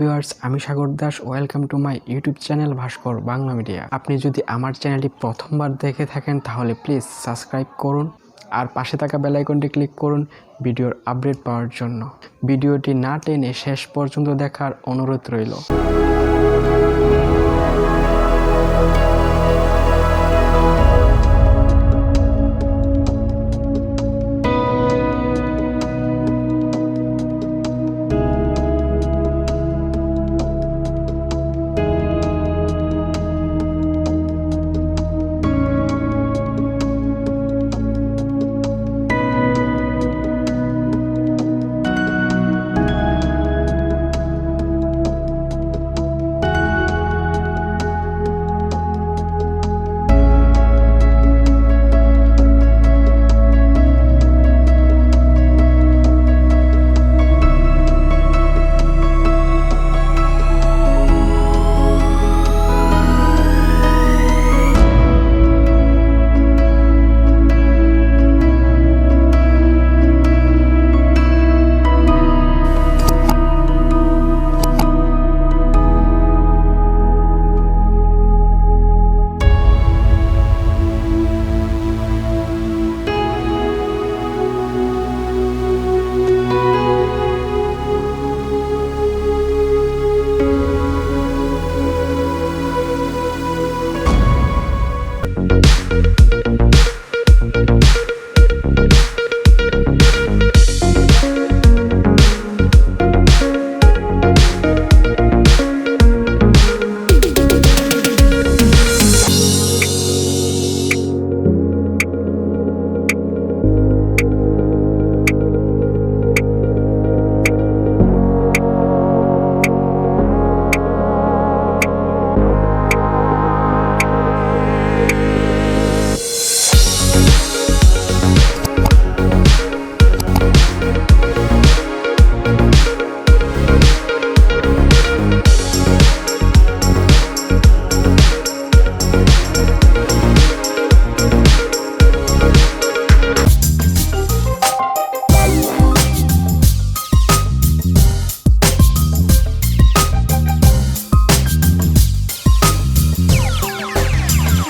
ভিউয়ার্স, আমি Sagar Das. Welcome to my YouTube channel Bhaskar Bangla media. আপনি যদি আমার চ্যানেলটি প্রথমবার দেখে থাকেন তাহলে প্লিজ সাবস্ক্রাইব করুন আর পাশে থাকা বেল আইকনটি ক্লিক করুন ভিডিওর আপডেট পাওয়ার জন্য। ভিডিওটি না টেনে শেষ পর্যন্ত দেখার অনুরোধ রইল।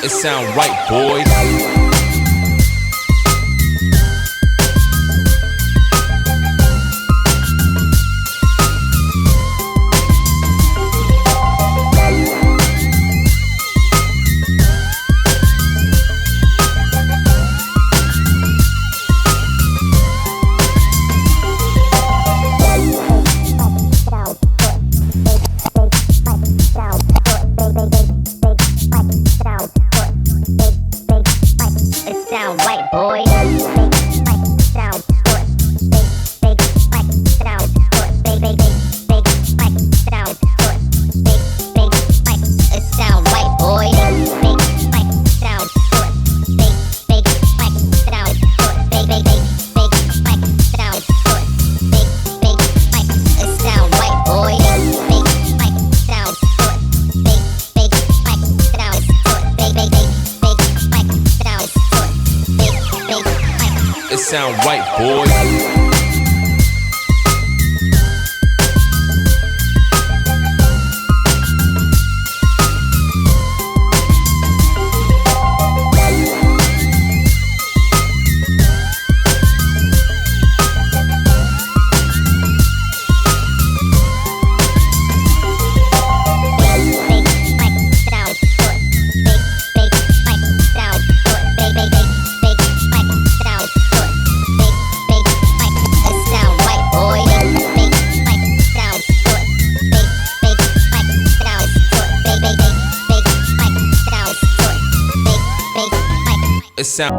It sound right, boys. Sound white, boy. Sound sound white, boy. Sound sound white, boy. It sound right, boys. It sound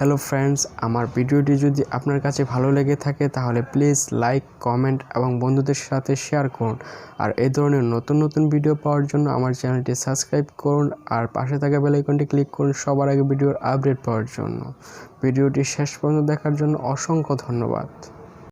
hello friends, আমার ভিডিওটি যদি আপনার কাছে ভালো লেগে থাকে তাহলে প্লিজ লাইক, কমেন্ট এবং বন্ধুদের সাথে শেয়ার করুন। আর এই ধরনের নতুন নতুন ভিডিও পাওয়ার জন্য আমার চ্যানেলটি সাবস্ক্রাইব করুন আর পাশে থাকা বেল আইকনটি ক্লিক করুন সবার আগে ভিডিওর আপডেট পাওয়ার জন্য। ভিডিওটি শেষ পর্যন্ত দেখার জন্য অসংখ্য ধন্যবাদ।